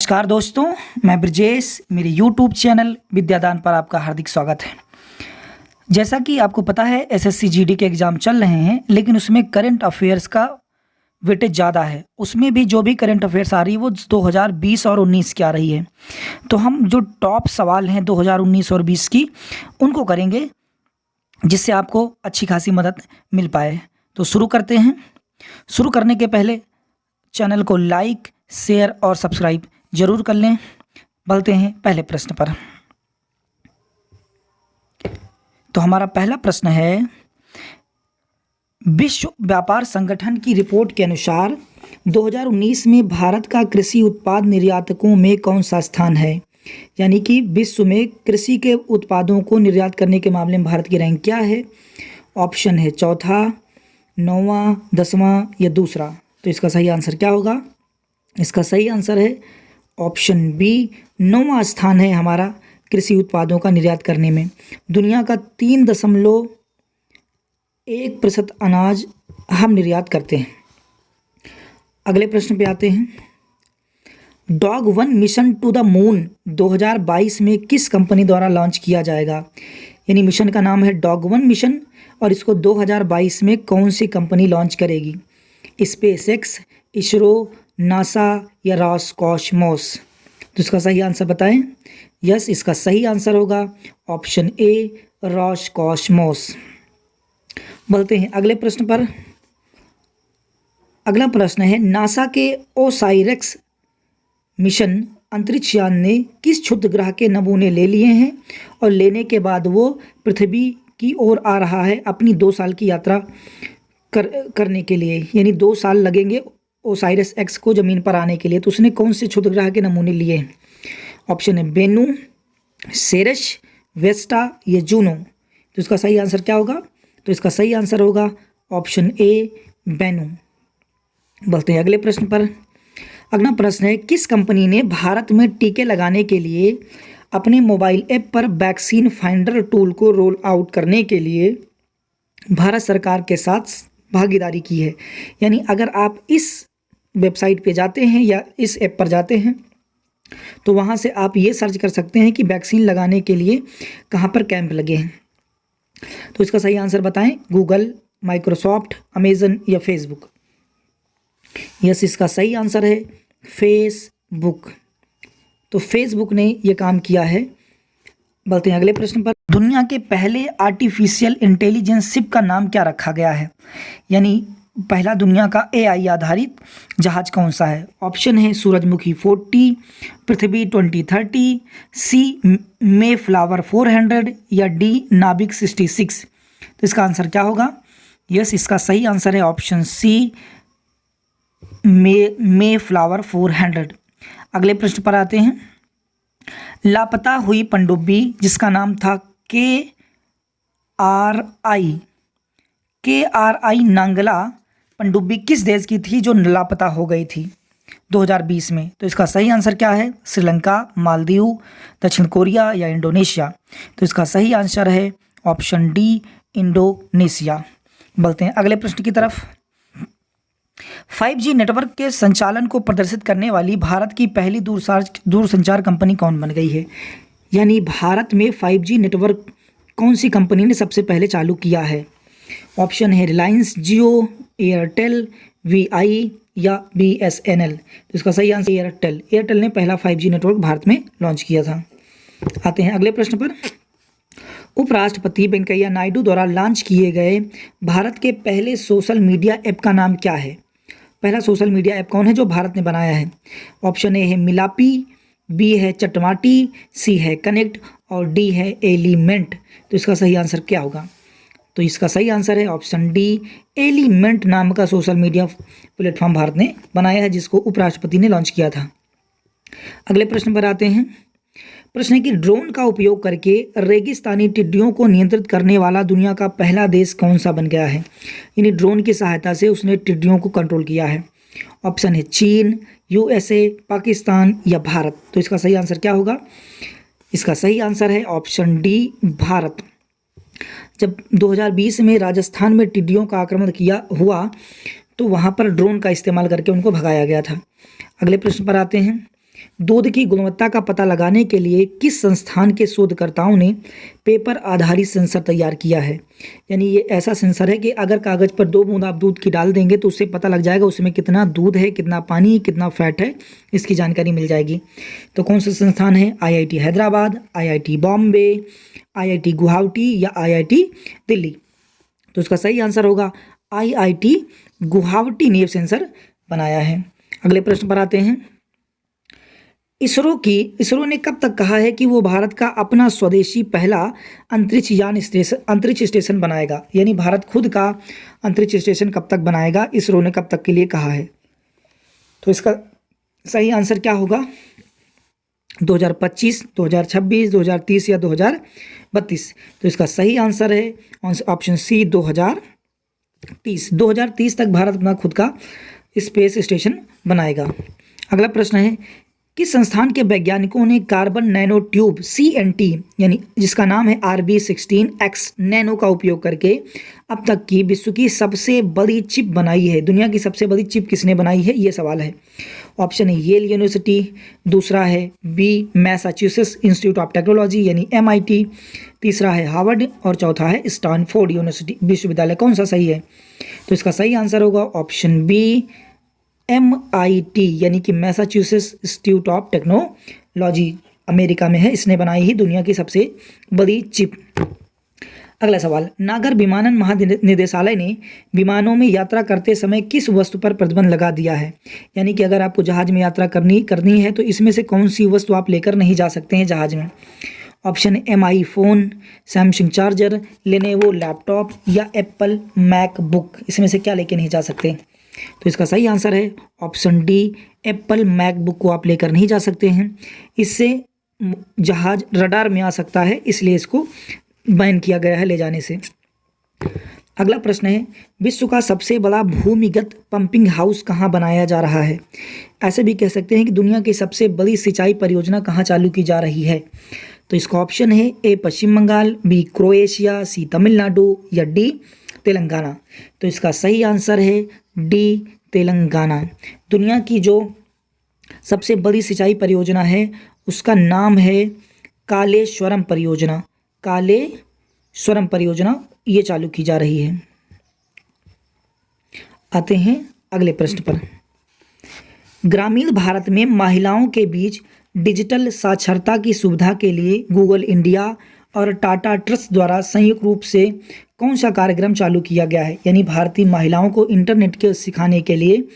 नमस्कार दोस्तों, मैं ब्रजेश। मेरे YouTube चैनल विद्यादान पर आपका हार्दिक स्वागत है। जैसा कि आपको पता है एसएससी जीडी के एग्ज़ाम चल रहे हैं, लेकिन उसमें करंट अफेयर्स का वेटेज ज़्यादा है। उसमें भी जो भी करंट अफेयर्स आ रही है वो 2020 और 19 की आ रही है। तो हम जो टॉप सवाल हैं 2019 और 20 की उनको करेंगे, जिससे आपको अच्छी खासी मदद मिल पाए। तो शुरू करते हैं। शुरू करने के पहले चैनल को लाइक, शेयर और सब्सक्राइब जरूर कर लें। बढ़ते हैं पहले प्रश्न पर। तो हमारा पहला प्रश्न है, विश्व व्यापार संगठन की रिपोर्ट के अनुसार 2019 में भारत का कृषि उत्पाद निर्यातकों में कौन सा स्थान है? यानी कि विश्व में कृषि के उत्पादों को निर्यात करने के मामले में भारत की रैंक क्या है? ऑप्शन है चौथा, नौवां, 10वां या दूसरा। तो इसका सही आंसर क्या होगा? इसका सही आंसर है ऑप्शन बी, 9वां स्थान है हमारा कृषि उत्पादों का निर्यात करने में। दुनिया का 3.1% अनाज हम निर्यात करते हैं। अगले प्रश्न पे आते हैं। Dog one mission to the moon 2022 में किस कंपनी द्वारा लॉन्च किया जाएगा? यानी मिशन का नाम है डॉग वन मिशन और इसको 2022 में कौन सी कंपनी लॉन्च करेगी? स्पेसएक्स, इसरो, नासा या रॉसकॉस्मोस? तो इसका सही आंसर बताएं। यस, इसका सही आंसर होगा ऑप्शन ए, रॉसकॉस्मोस। बोलते हैं अगले प्रश्न पर। अगला प्रश्न है, नासा के ओसाइरिस मिशन अंतरिक्ष यान ने किस क्षुद्र ग्रह के नमूने ले लिए हैं और लेने के बाद वो पृथ्वी की ओर आ रहा है अपनी 2 साल की यात्रा करने के लिए? यानी 2 साल लगेंगे ओसाइरिस एक्स को ज़मीन पर आने के लिए। तो उसने कौन से क्षुद्र ग्रह के नमूने लिए हैं? ऑप्शन है बेनू, सेरेस, वेस्टा या जूनो। तो इसका सही आंसर क्या होगा? तो इसका सही आंसर होगा ऑप्शन ए, बेनू। बढ़ते हैं अगले प्रश्न पर। अगला प्रश्न है, किस कंपनी ने भारत में टीके लगाने के लिए अपने मोबाइल ऐप पर वैक्सीन फाइंडर टूल को रोल आउट करने के लिए भारत सरकार के साथ भागीदारी की है? यानी अगर आप इस वेबसाइट पे जाते हैं या इस ऐप पर जाते हैं तो वहाँ से आप ये सर्च कर सकते हैं कि वैक्सीन लगाने के लिए कहाँ पर कैंप लगे हैं। तो इसका सही आंसर बताएं। गूगल, माइक्रोसॉफ्ट, अमेजन या फेसबुक? यस, इसका सही आंसर है फेसबुक। तो फेसबुक ने ये काम किया है। बढ़ते हैं अगले प्रश्न पर। दुनिया के पहले आर्टिफिशियल इंटेलिजेंस शिप का नाम क्या रखा गया है? यानी पहला दुनिया का एआई आधारित जहाज कौन सा है? ऑप्शन है सूरजमुखी 40, पृथ्वी 2030, सी मे फ्लावर 400 या डी नाविक 66। तो इसका आंसर क्या होगा? यस, इसका सही आंसर है ऑप्शन सी, मे फ्लावर 400। अगले प्रश्न पर आते हैं। लापता हुई पनडुब्बी जिसका नाम था के आर आई नांगला पनडुब्बी किस देश की थी जो लापता हो गई थी 2020 में? तो इसका सही आंसर क्या है? श्रीलंका, मालदीव, दक्षिण कोरिया या इंडोनेशिया? तो इसका सही आंसर है ऑप्शन डी, इंडोनेशिया। बढ़ते हैं अगले प्रश्न की तरफ। 5G नेटवर्क के संचालन को प्रदर्शित करने वाली भारत की पहली दूरसंचार कंपनी कौन बन गई है? यानी भारत में 5G नेटवर्क कौन सी कंपनी ने सबसे पहले चालू किया है? ऑप्शन है रिलायंस जियो, एयरटेल, VI या BSNL? तो इसका सही आंसर एयरटेल। एयरटेल ने पहला 5G नेटवर्क भारत में लॉन्च किया था। आते हैं अगले प्रश्न पर। उपराष्ट्रपति वेंकैया नायडू द्वारा लॉन्च किए गए भारत के पहले सोशल मीडिया ऐप का नाम क्या है? पहला सोशल मीडिया ऐप कौन है जो भारत ने बनाया है? ऑप्शन ए है मिलापी, बी है चटमाटी, सी है कनेक्ट और डी है एलिमेंट। तो इसका सही आंसर क्या होगा? तो इसका सही आंसर है ऑप्शन डी, एलिमेंट नाम का सोशल मीडिया प्लेटफॉर्म भारत ने बनाया है, जिसको उपराष्ट्रपति ने लॉन्च किया था। अगले प्रश्न पर आते हैं। प्रश्न है कि ड्रोन का उपयोग करके रेगिस्तानी टिड्डियों को नियंत्रित करने वाला दुनिया का पहला देश कौन सा बन गया है? यानी ड्रोन की सहायता से उसने टिड्डियों को कंट्रोल किया है। ऑप्शन है चीन, USA, पाकिस्तान या भारत? तो इसका सही आंसर क्या होगा? इसका सही आंसर है ऑप्शन डी, भारत। जब 2020 में राजस्थान में टिड्डियों का आक्रमण हुआ तो वहाँ पर ड्रोन का इस्तेमाल करके उनको भगाया गया था। अगले प्रश्न पर आते हैं। दूध की गुणवत्ता का पता लगाने के लिए किस संस्थान के शोधकर्ताओं ने पेपर आधारित सेंसर तैयार किया है? यानी ये ऐसा सेंसर है कि अगर कागज़ पर 2 बूंद आप दूध की डाल देंगे तो उससे पता लग जाएगा उसमें कितना दूध है, कितना पानी, कितना फैट है, इसकी जानकारी मिल जाएगी। तो कौन सा संस्थान है? IIT Hyderabad, IIT Bombay, IIT Guwahati या IIT दिल्ली? तो इसका सही आंसर होगा IIT गुवाहाटी ने सेंसर बनाया है। अगले प्रश्न पर आते हैं। इसरो ने कब तक कहा है कि वो भारत का अपना स्वदेशी पहला अंतरिक्ष स्टेशन बनाएगा? यानी भारत खुद का अंतरिक्ष स्टेशन कब तक बनाएगा, इसरो ने कब तक के लिए कहा है? तो इसका सही आंसर क्या होगा? 2025, 2026, 2030 या 2032? तो इसका सही आंसर है ऑप्शन सी 2030। 2030 तक भारत अपना खुद का स्पेस स्टेशन बनाएगा। अगला प्रश्न है, किस संस्थान के वैज्ञानिकों ने कार्बन नैनो ट्यूब CNT यानी जिसका नाम है RB16X नैनो का उपयोग करके अब तक की विश्व की सबसे बड़ी चिप बनाई है? दुनिया की सबसे बड़ी चिप किसने बनाई है, ये सवाल है। ऑप्शन है येल यूनिवर्सिटी, दूसरा है B Massachusetts institute of technology यानी MIT, तीसरा है हार्वर्ड और चौथा है स्टैनफोर्ड यूनिवर्सिटी विश्वविद्यालय। कौन सा सही है? तो इसका सही आंसर होगा ऑप्शन B MIT यानी कि Massachusetts institute of technology, America में है, इसने बनाई ही दुनिया की सबसे बड़ी चिप। अगला सवाल, नागर विमानन महानिदेशालय ने विमानों में यात्रा करते समय किस वस्तु पर प्रतिबंध लगा दिया है? यानी कि अगर आपको जहाज में यात्रा करनी है तो इसमें से कौन सी वस्तु आप लेकर नहीं जा सकते हैं जहाज में? Option MI phone, Samsung charger, Lenovo laptop या एप्पल मैकबुक, इसमें से क्या लेके नहीं जा सकते? तो इसका सही आंसर है ऑप्शन D एप्पल मैकबुक को आप लेकर नहीं जा सकते हैं, इससे जहाज रडार में आ सकता है, इसलिए इसको बैन किया गया है ले जाने से। अगला प्रश्न है, विश्व का सबसे बड़ा भूमिगत पंपिंग हाउस कहाँ बनाया जा रहा है? ऐसे भी कह सकते हैं कि दुनिया की सबसे बड़ी सिंचाई परियोजना कहाँ चालू की जा रही है? तो इसका ऑप्शन है A Paschim Bengal, B Croatia, C Tamil Nadu या D तेलंगाना? तो इसका सही आंसर है D तेलंगाना। दुनिया की जो सबसे बड़ी सिंचाई परियोजना है उसका नाम है कालेश्वरम परियोजना। कालेश्वरम परियोजना ये चालू की जा रही है। आते हैं अगले प्रश्न पर। ग्रामीण भारत में महिलाओं के बीच डिजिटल साक्षरता की सुविधा के लिए गूगल इंडिया और टाटा ट्रस्ट द्वारा संयुक्त रूप से कौन सा कार्यक्रम चालू किया गया है? यानी भारतीय महिलाओं को इंटरनेट के सिखाने के लिए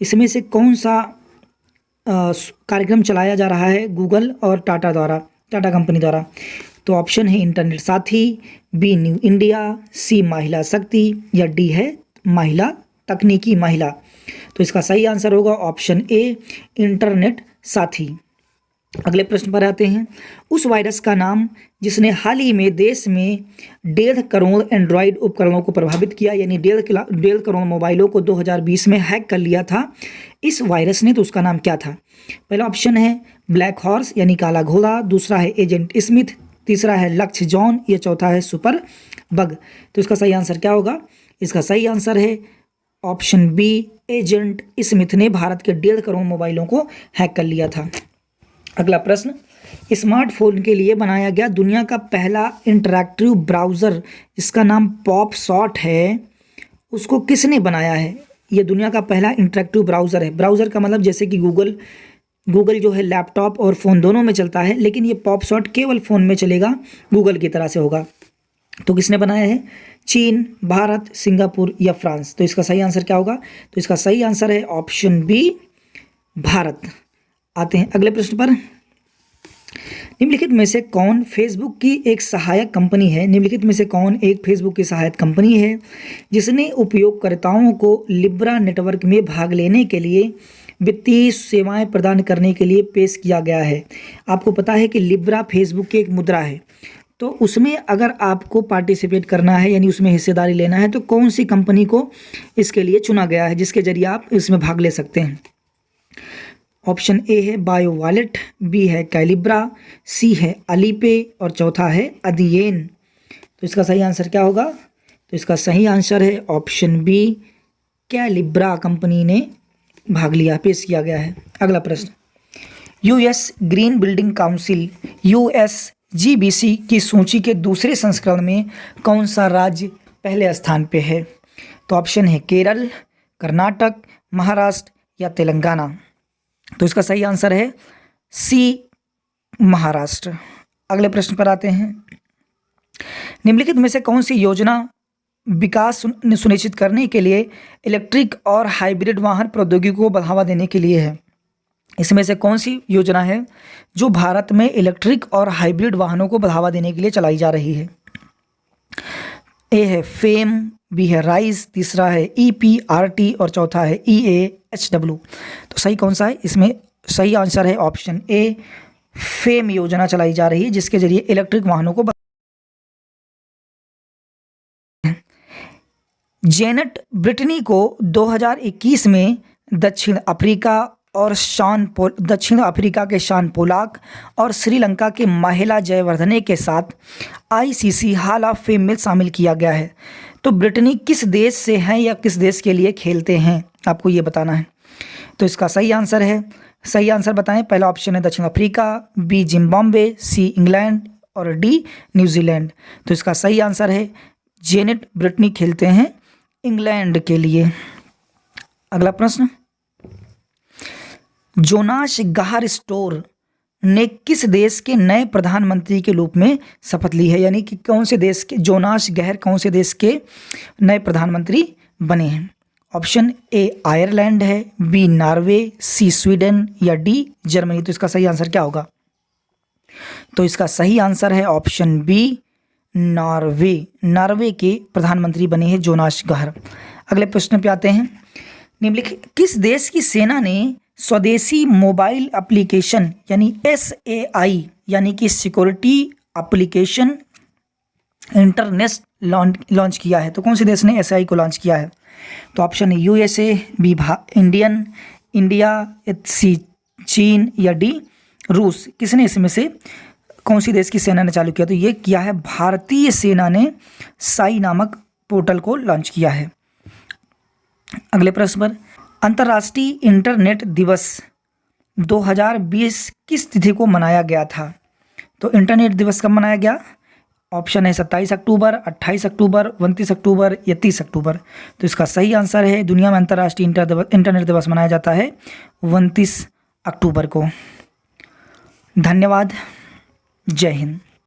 इसमें से कौन सा कार्यक्रम चलाया जा रहा है गूगल और टाटा कंपनी द्वारा? तो ऑप्शन है इंटरनेट साथी, B न्यू इंडिया, C महिला शक्ति या D है महिला तकनीकी महिला? तो इसका सही आंसर होगा ऑप्शन A इंटरनेट साथी। अगले प्रश्न पर आते हैं। उस वायरस का नाम जिसने हाल ही में देश में 1.5 करोड़ एंड्रॉयड उपकरणों को प्रभावित किया, यानी 1.5 करोड़ मोबाइलों को 2020 में हैक कर लिया था इस वायरस ने, तो उसका नाम क्या था? पहला ऑप्शन है ब्लैक हॉर्स यानी काला घोड़ा, दूसरा है एजेंट स्मिथ, तीसरा है लक्ष्य जॉन या चौथा है सुपर बग? तो इसका सही आंसर क्या होगा? इसका सही आंसर है ऑप्शन B एजेंट स्मिथ ने भारत के 1.5 करोड़ मोबाइलों को हैक कर लिया था। अगला प्रश्न, स्मार्टफोन के लिए बनाया गया दुनिया का पहला इंटरैक्टिव ब्राउज़र जिसका नाम पॉपसॉट है, उसको किसने बनाया है? ये दुनिया का पहला इंटरैक्टिव ब्राउज़र है। ब्राउज़र का मतलब जैसे कि गूगल जो है लैपटॉप और फ़ोन दोनों में चलता है, लेकिन ये पॉपसॉट केवल फ़ोन में चलेगा, गूगल की तरह से होगा। तो किसने बनाया है? चीन, भारत, सिंगापुर या फ्रांस? तो इसका सही आंसर क्या होगा? तो इसका सही आंसर है ऑप्शन B भारत। आते हैं अगले प्रश्न पर। निम्नलिखित में से कौन फेसबुक की एक सहायक कंपनी है? निम्नलिखित में से कौन एक फेसबुक की सहायक कंपनी है जिसने उपयोगकर्ताओं को लिब्रा नेटवर्क में भाग लेने के लिए वित्तीय सेवाएं प्रदान करने के लिए पेश किया गया है? आपको पता है कि लिब्रा फेसबुक की एक मुद्रा है, तो उसमें अगर आपको पार्टिसिपेट करना है यानी उसमें हिस्सेदारी लेना है तो कौन सी कंपनी को इसके लिए चुना गया है जिसके जरिए आप इसमें भाग ले सकते हैं? ऑप्शन A है बायो वॉलेट, B है कैलिब्रा, C है अलीपे और चौथा है अदियेन? तो इसका सही आंसर क्या होगा? तो इसका सही आंसर है ऑप्शन B कैलिब्रा कंपनी ने भाग लिया, पेश किया गया है। अगला प्रश्न, US green building council USGBC की सूची के दूसरे संस्करण में कौन सा राज्य पहले स्थान पे है? तो ऑप्शन है केरल, कर्नाटक, महाराष्ट्र या तेलंगाना। तो इसका सही आंसर है सी, महाराष्ट्र। अगले प्रश्न पर आते हैं। निम्नलिखित में से कौन सी योजना विकास सुनिश्चित करने के लिए इलेक्ट्रिक और हाइब्रिड वाहन प्रौद्योगिकी को बढ़ावा देने के लिए है? इसमें से कौन सी योजना है जो भारत में इलेक्ट्रिक और हाइब्रिड वाहनों को बढ़ावा देने के लिए चलाई जा रही है? ए है फेम, बी है राइज, तीसरा है EPRT और चौथा है EAHW। तो सही कौन सा है? इसमें सही आंसर है ऑप्शन ए, फेम योजना चलाई जा रही है जिसके जरिए इलेक्ट्रिक वाहनों को जेनेट ब्रिटनी को 2021 में दक्षिण अफ्रीका के शान पोलाक और श्रीलंका के महिला जयवर्धने के साथ ICC हॉल ऑफ फेम में शामिल किया गया है। तो ब्रिटनी किस देश से हैं या किस देश के लिए खेलते हैं, आपको ये बताना है। तो इसका सही आंसर है, सही आंसर बताएं। पहला ऑप्शन है दक्षिण Africa, B Zimbabwe, C England और डी न्यूजीलैंड। तो इसका सही आंसर है जेनेट ब्रिटनी खेलते हैं इंग्लैंड के लिए। अगला प्रश्न, जोनास गहर स्टोर ने किस देश के नए प्रधानमंत्री के रूप में शपथ ली है? यानी कि कौन से देश के जोनास गहर कौन से देश के नए प्रधानमंत्री बने हैं? ऑप्शन ए आयरलैंड है, बी नॉर्वे, सी स्वीडन या डी जर्मनी। तो इसका सही आंसर क्या होगा? तो इसका सही आंसर है ऑप्शन बी, नॉर्वे। नॉर्वे के प्रधानमंत्री बने हैं जोनास गहर। अगले प्रश्न पे आते हैं। निम्नलिखित किस देश की सेना ने स्वदेशी मोबाइल एप्लीकेशन यानी SAI यानी कि सिक्योरिटी एप्लीकेशन इंटरनेट लॉन्च किया है? तो कौन से देश ने SAI को लॉन्च किया है? तो ऑप्शन है USA, बी इंडिया, सी चीन या डी रूस। किसने इसमें से कौन सी देश की सेना ने चालू किया? तो ये किया है भारतीय सेना ने साई नामक पोर्टल को लॉन्च किया है। अगले प्रश्न पर, अंतर्राष्ट्रीय इंटरनेट दिवस 2020 किस तिथि को मनाया गया था? तो इंटरनेट दिवस कब मनाया गया? ऑप्शन है 27 अक्टूबर, 28 अक्टूबर, 29 अक्टूबर या 30 अक्टूबर। तो इसका सही आंसर है दुनिया में अंतर्राष्ट्रीय इंटरनेट दिवस मनाया जाता है 29 अक्टूबर को। धन्यवाद। जय हिंद।